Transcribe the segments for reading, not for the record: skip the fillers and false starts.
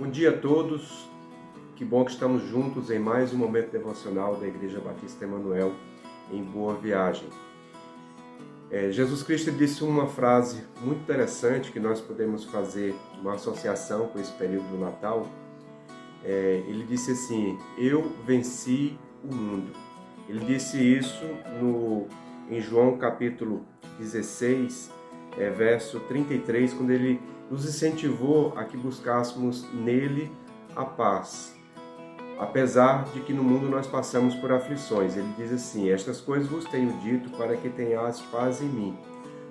Bom dia a todos, que bom que estamos juntos em mais um momento devocional da Igreja Batista Emanuel em Boa Viagem. Jesus Cristo disse uma frase muito interessante que nós podemos fazer uma associação com esse período do Natal. Ele disse assim: eu venci o mundo. Ele disse isso em João capítulo 16, verso 33, quando ele nos incentivou a que buscássemos nele a paz. Apesar de que no mundo nós passamos por aflições. Ele diz assim: estas coisas vos tenho dito para que tenhais paz em mim.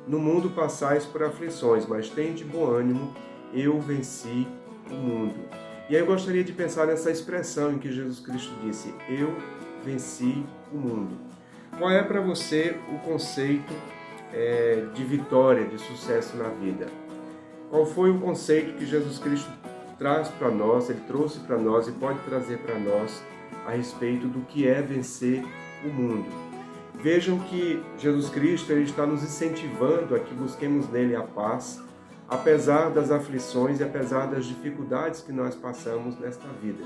No mundo passais por aflições, mas tende bom ânimo, eu venci o mundo. E aí eu gostaria de pensar nessa expressão em que Jesus Cristo disse: eu venci o mundo. Qual é para você o conceito de vitória, de sucesso na vida? Qual foi o conceito que Jesus Cristo traz para nós, ele trouxe para nós e pode trazer para nós a respeito do que é vencer o mundo? Vejam que Jesus Cristo ele está nos incentivando a que busquemos nele a paz, apesar das aflições e apesar das dificuldades que nós passamos nesta vida.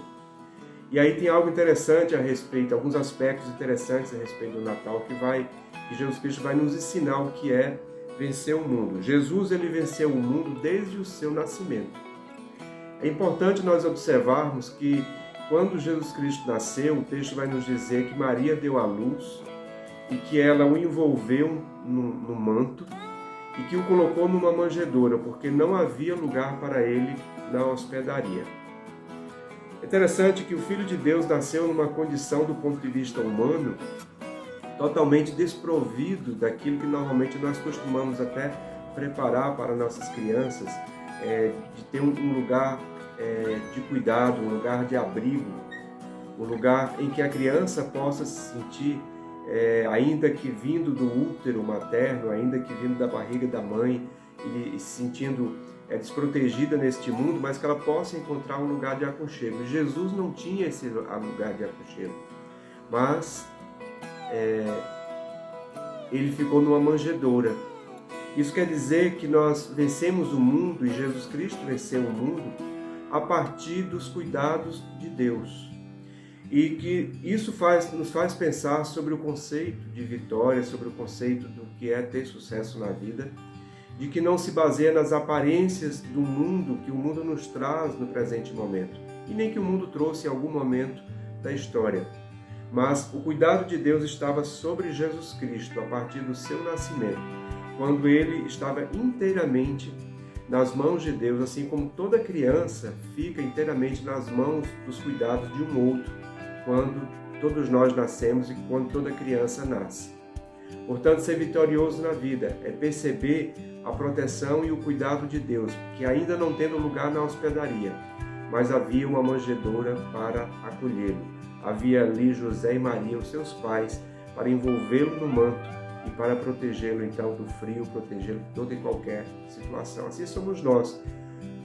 E aí tem algo interessante a respeito, alguns aspectos interessantes a respeito do Natal que Jesus Cristo vai nos ensinar o que é vencer o mundo. Jesus ele venceu o mundo desde o seu nascimento. É importante nós observarmos que quando Jesus Cristo nasceu, o texto vai nos dizer que Maria deu à luz e que ela o envolveu no manto e que o colocou numa manjedoura, porque não havia lugar para ele na hospedaria. É interessante que o Filho de Deus nasceu numa condição do ponto de vista humano totalmente desprovido daquilo que normalmente nós costumamos até preparar para nossas crianças, de ter um lugar de cuidado, um lugar de abrigo, um lugar em que a criança possa se sentir, ainda que vindo do útero materno, ainda que vindo da barriga da mãe, e se sentindo desprotegida neste mundo, mas que ela possa encontrar um lugar de aconchego. Jesus não tinha esse lugar de aconchego, mas ele ficou numa manjedoura. Isso quer dizer que nós vencemos o mundo, e Jesus Cristo venceu o mundo, a partir dos cuidados de Deus. E que isso nos faz pensar sobre o conceito de vitória, sobre o conceito do que é ter sucesso na vida, de que não se baseia nas aparências do mundo, que o mundo nos traz no presente momento, e nem que o mundo trouxe em algum momento da história. Mas o cuidado de Deus estava sobre Jesus Cristo a partir do seu nascimento, quando ele estava inteiramente nas mãos de Deus, assim como toda criança fica inteiramente nas mãos dos cuidados de um outro, quando todos nós nascemos e quando toda criança nasce. Portanto, ser vitorioso na vida é perceber a proteção e o cuidado de Deus, que ainda não tendo lugar na hospedaria, mas havia uma manjedoura para acolhê-lo. Havia ali José e Maria, os seus pais, para envolvê-lo no manto e para protegê-lo então do frio, protegê-lo de toda e qualquer situação. Assim somos nós.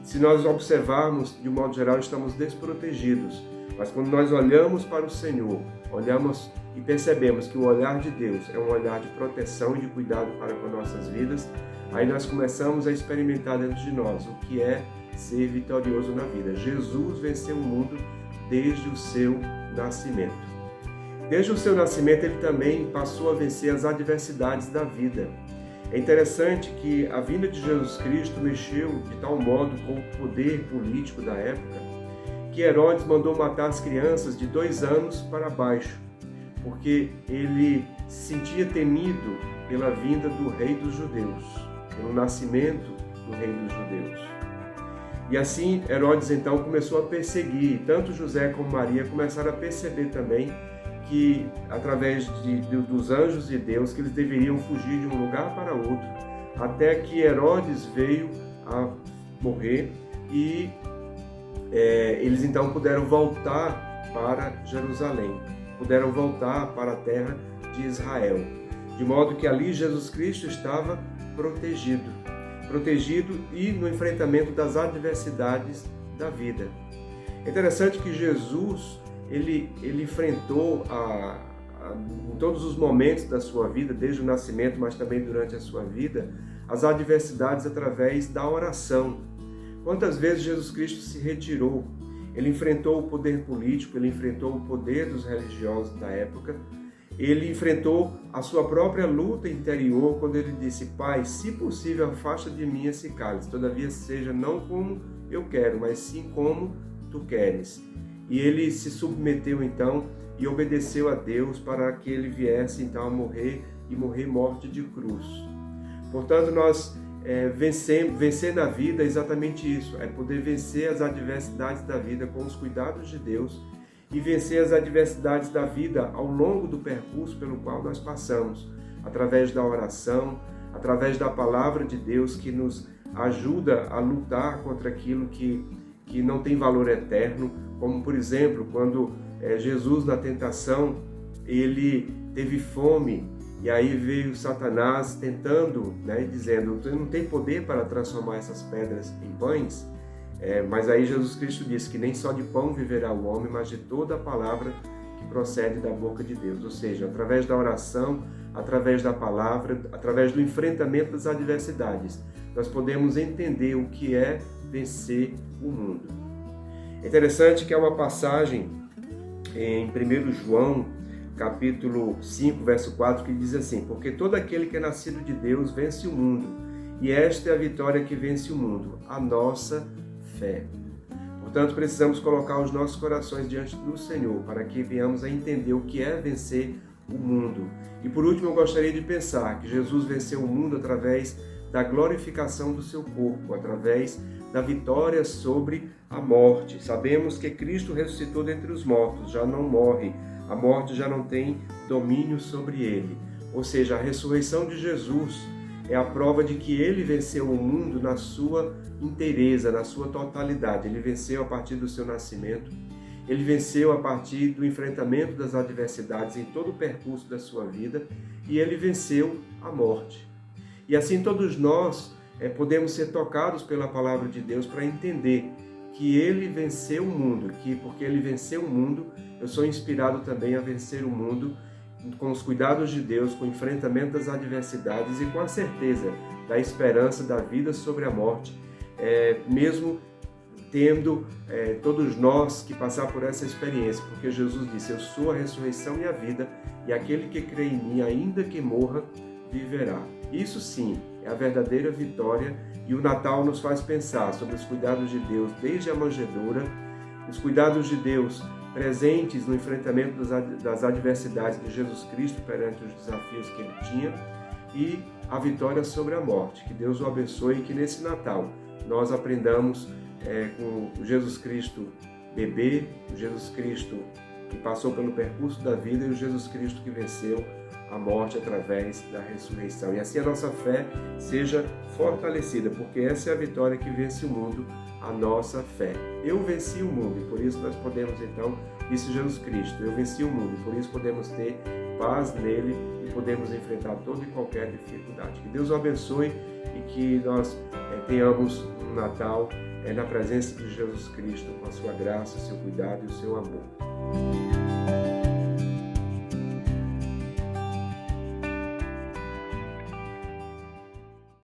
Se nós observarmos, de um modo geral, estamos desprotegidos. Mas quando nós olhamos para o Senhor, olhamos e percebemos que o olhar de Deus é um olhar de proteção e de cuidado para com nossas vidas, aí nós começamos a experimentar dentro de nós o que é ser vitorioso na vida. Jesus venceu o mundo desde o seu nascimento. Desde o seu nascimento, ele também passou a vencer as adversidades da vida. É interessante que a vinda de Jesus Cristo mexeu de tal modo com o poder político da época, que Herodes mandou matar as crianças de 2 anos para baixo, porque ele se sentia temido pela vinda do rei dos judeus, pelo nascimento do rei dos judeus. E assim Herodes então começou a perseguir, tanto José como Maria começaram a perceber também que através dos anjos de Deus que eles deveriam fugir de um lugar para outro, até que Herodes veio a morrer e eles então puderam voltar para Jerusalém, puderam voltar para a terra de Israel, de modo que ali Jesus Cristo estava protegido e no enfrentamento das adversidades da vida. É interessante que Jesus ele enfrentou em todos os momentos da sua vida, desde o nascimento, mas também durante a sua vida, as adversidades através da oração. Quantas vezes Jesus Cristo se retirou? Ele enfrentou o poder político, ele enfrentou o poder dos religiosos da época, ele enfrentou a sua própria luta interior quando ele disse: Pai, se possível, afasta de mim esse cálice, todavia seja não como eu quero, mas sim como tu queres. E ele se submeteu então e obedeceu a Deus para que ele viesse então a morrer e morrer morte de cruz. Portanto, nós vencer na vida é exatamente isso, é poder vencer as adversidades da vida com os cuidados de Deus e vencer as adversidades da vida ao longo do percurso pelo qual nós passamos, através da oração, através da palavra de Deus que nos ajuda a lutar contra aquilo que não tem valor eterno, como por exemplo, quando Jesus na tentação, ele teve fome, e aí veio Satanás tentando, dizendo: tu não tem poder para transformar essas pedras em pães? Mas aí Jesus Cristo disse que nem só de pão viverá o homem, mas de toda a palavra que procede da boca de Deus. Ou seja, através da oração, através da palavra, através do enfrentamento das adversidades, nós podemos entender o que é vencer o mundo. É interessante que há uma passagem em 1 João, capítulo 5, verso 4, que diz assim: porque todo aquele que é nascido de Deus vence o mundo, e esta é a vitória que vence o mundo, a nossa fé. Portanto, precisamos colocar os nossos corações diante do Senhor, para que venhamos a entender o que é vencer o mundo. E por último, eu gostaria de pensar que Jesus venceu o mundo através da glorificação do seu corpo, através da vitória sobre a morte. Sabemos que Cristo ressuscitou dentre os mortos, já não morre, a morte já não tem domínio sobre ele. Ou seja, a ressurreição de Jesus é a prova de que ele venceu o mundo na sua inteireza, na sua totalidade. Ele venceu a partir do seu nascimento, ele venceu a partir do enfrentamento das adversidades em todo o percurso da sua vida, e ele venceu a morte. E assim todos nós podemos ser tocados pela palavra de Deus para entender que ele venceu o mundo, que porque ele venceu o mundo, eu sou inspirado também a vencer o mundo com os cuidados de Deus, com o enfrentamento das adversidades e com a certeza da esperança da vida sobre a morte, mesmo tendo todos nós que passar por essa experiência, porque Jesus disse: eu sou a ressurreição e a vida, e aquele que crê em mim, ainda que morra, viverá. Isso sim é a verdadeira vitória, e o Natal nos faz pensar sobre os cuidados de Deus desde a manjedoura, os cuidados de Deus presentes no enfrentamento das adversidades de Jesus Cristo perante os desafios que ele tinha, e a vitória sobre a morte. Que Deus o abençoe e que nesse Natal nós aprendamos com o Jesus Cristo bebê, o Jesus Cristo que passou pelo percurso da vida e o Jesus Cristo que venceu a morte através da ressurreição. E assim a nossa fé seja fortalecida, porque essa é a vitória que vence o mundo, a nossa fé. Eu venci o mundo e por isso nós podemos então, disse Jesus Cristo, eu venci o mundo e por isso podemos ter paz nele e podemos enfrentar toda e qualquer dificuldade. Que Deus o abençoe e que nós tenhamos um Natal na presença de Jesus Cristo, com a sua graça, o seu cuidado e o seu amor.